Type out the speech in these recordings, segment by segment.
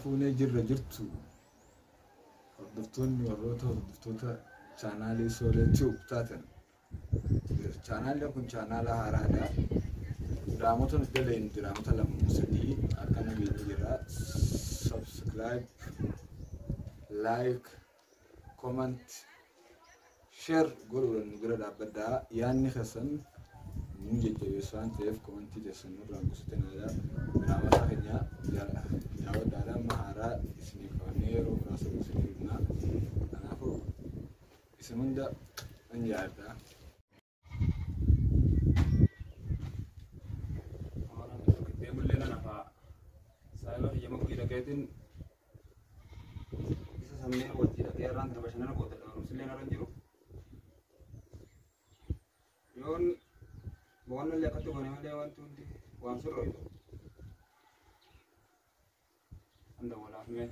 fuunee jirra jirtu hordoftoonni warroota hordoftoota chaanaalii Soolee Tube taatan. Chaanaalli kun chaanaala haaraadha. Diraamota nuti dalaynu diraamota lama sadii akka nageenyi jira. Subscribe, like, comment, share godhuudhaan nu bira dhaabbadhaa. Yaanni keessan nu jajjabeessu waan ta'eef commentii keessan nurraa gosootanaadha. Diraamota keenya daawwadhaadhaan haaraa isinii qabannee yeroo muraasa isinii himnaa. Kanaafuu isin hunda nan jaalladha. Keetiin isa sammee wajjii dhaqee irraan dura bashannana godhadha. Barumsillee narra hin jiru. Yoon boqonnallee akkatti goone malee wanti hundi waan sirroitu. Handa walaaf mee.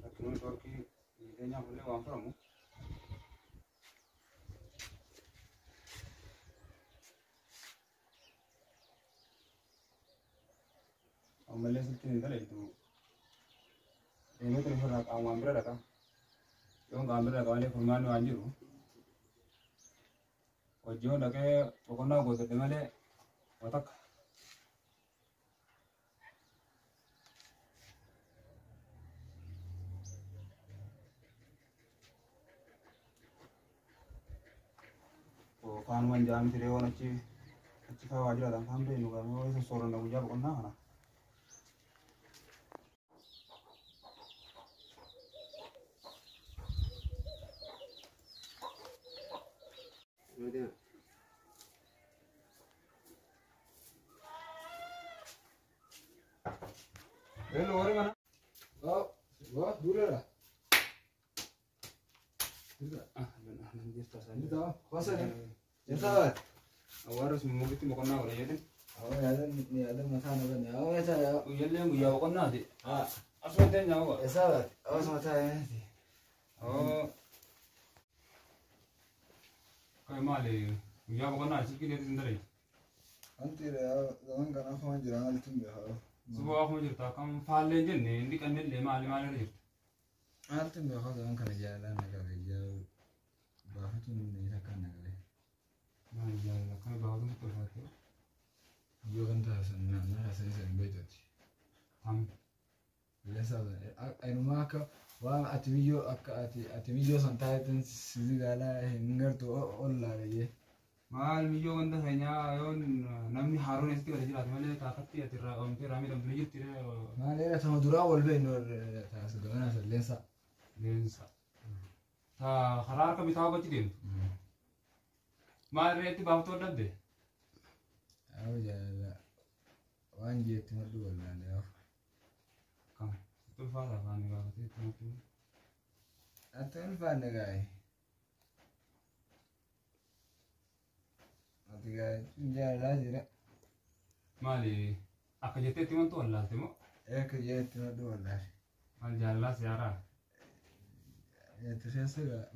Rakkinuun torkii Kenya boleh uang kamu. Amalnya seperti ini tadi itu. Ini telepon aku ambil ada kan? Yang ambil ada kali permainan anjir. Ojo nak ke pokoknya gue tadi malah otak. Kan manjam tiri orang aci kau aja datang sampai nuga nuga seseorang nak ujar bukan mana. Hello, orang mana? Oh, wah, dulu lah. Nanti tas ini tahu, kuasa ni. Jasa, awak harus mungkin bukan nak orang jadi. Awak ada masalah kan? Awak saya. Uyalnya uyah bukan nak di. Apa tu yang awak? Jasa, awak sama saya ni. Oh, kau malah uyah bukan nak sih kita sendiri. Nanti zaman kan aku mau jalan itu dah. Sebuah aku mau cerita, kamu file je ni, ini kan ni lima je. Nanti dah kau zaman kan jalan nak kerja, bahan tu ni nak kan nak. Jalan kan bawa tu betul tak? Yo kan tak sana, nak saya betul. Biasa. Ayo mak, wah ati video santai tu sih gala hingar tu Allah je. Mal video kan tak hanya yon namni Harun itu ada jelas mana kakak dia tira rami dalam video tira. Mal era sama dura walbe nor tak segala lensa. Ta harar ka bitaw ba tidin? Mal reti bawa tu ada deh. Aku jalan, wanji itu madu wala ni. Kam, itu faham kan ni bawa tu. Atau faham ni guys. Nanti guys, jalan je lah. Mali, aku jete timun tu wala temu. Aku jete madu wala. Mal jalan siara. Itu saya suka.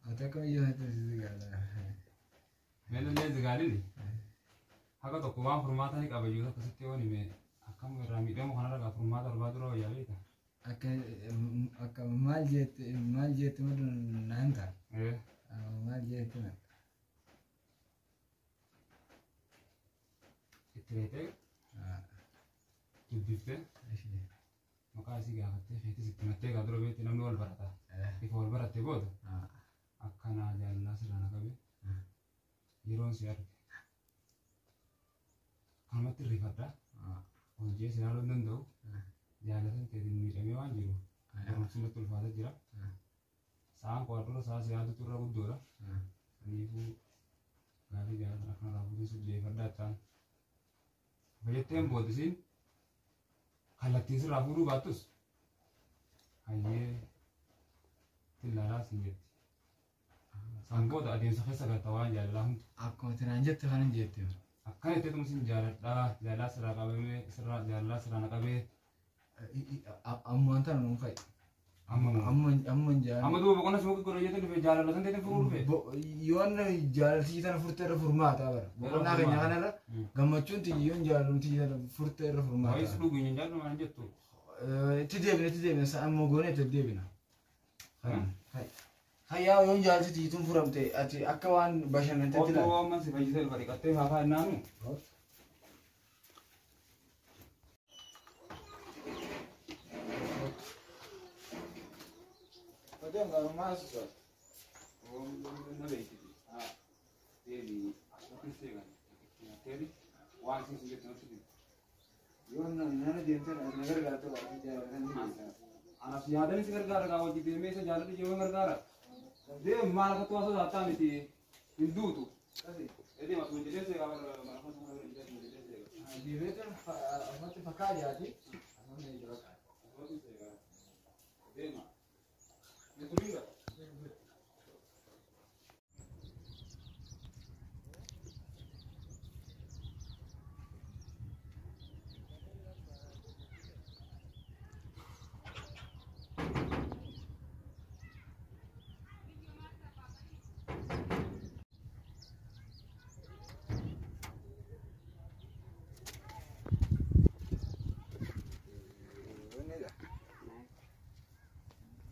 Atau kau iya itu segala. Melu le segala ni. Aku tu kuang permata ni kabar juga kesetio ni me. Aku rami dia mau kana raga permata berbadro ya lita. Aku maljet tu nanta. Maljet tu. Itu Kibifte. Makasih gak hati. Itu sih mate kadro bete namnu wal barata. Iku wal barate bod. Akana jalan serana kabe. Iron siar. Kamu terlihat Onje selalu nendo. Jalan tu ni kami wanjiru. Orang sulit tulfada jira. Sang kuarlo sah siapa tu ragu dora. Ni bu. Kali jalan akan ragu tu sudah berdatang. Banyak tempo di sini. Kalau tisu ragu ru batus. Aye. Tilara singit. Sangko tak ada yang sakit tawa jalan. Aku teranjat teran jet. Akan itu mungkin jalan serakabe jalan serana kabe. Amuantan mungkai. Amman jaalala. Amma duuba boqonnaa si muka godhayyeetu dhufe jaalala san ta'eetiin furuu dhufe. Yoon jaalaltii tana furtee irra furmaata bara. Boqonnaa keenya kanarra gammachuun yoon jaalaltii tana furtee irra furmaata. Waayis dhuguu hin jaallu maal jettu. Itti deebina amma goonee itti deebina. Hayyaa yoon jaalaltii tun furamte ati akka waan bashannanteetti laata. Otoo amman si fayyisee dhufa dhiqattee haafaa hinnaanu. Tengo más eso. No le dije. Ele ascolta il segano. Teri, one thing you get to. Yo no diente never got to ana yaadani si gargaara gaa wajji deemee isa jaalladhu yoo gargaara. Deem maal akka tuwaasa zaattaa miti hin duutu. Edee masu jireenya seegaa bara mana kana jireenya dibeetan afatti fakkaataati. Amane jira. Deema. Netulinga.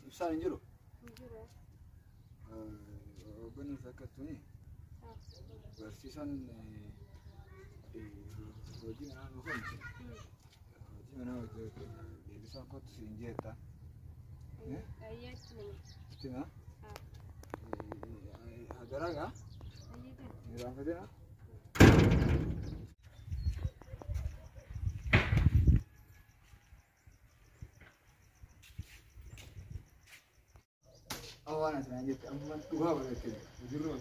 Ibsaan jiru. Benar zakat tu ni. Barsiisan hojii mana nuufan. Hojii mana deebisaan kottu siin jeetta. Tima. Hadaraga. Miraan fedena. Awan asranya amma dua berarti. Jiro.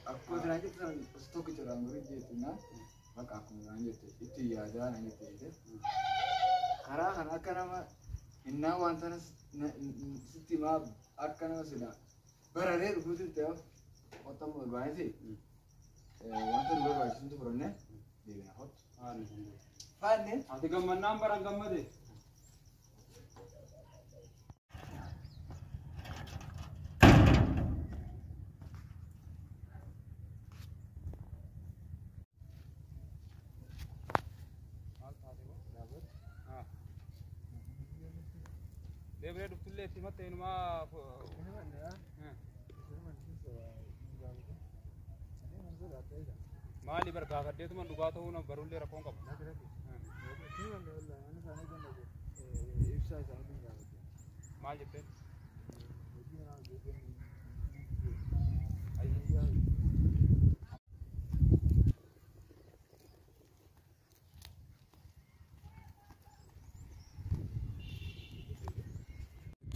Aku asranya kan stok itu orang beri itu na. Maka aku lanjut itu ya ada lanjut itu. Karena kan akan nama inna wantan sistema akan nama sudah. Berada di situ tu. Otak berbagai sih. Wantan berbagai situ berane. Dia nak hot. Fine ni. Ati gambar number ang gambar deh. Debre dutulle timate inuma maali bargaafaddeetu man dhugaa ta'uu na barullee rakkoon qabu. Maal jettee?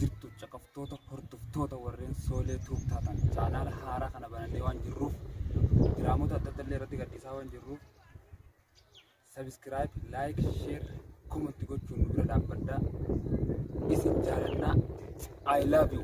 Jirtu caqaftoota hordoftoota warreen soolee tuubtaatan chaanaala haaraa kana banannee waan jirruuf diraamoota adda addaa irratti gadhiisaa waan jirruuf sabiskiraayib, laayik, sheer, komentii gochuun nu bira dhaabbadhaa. Isin jaalannaa. I love you.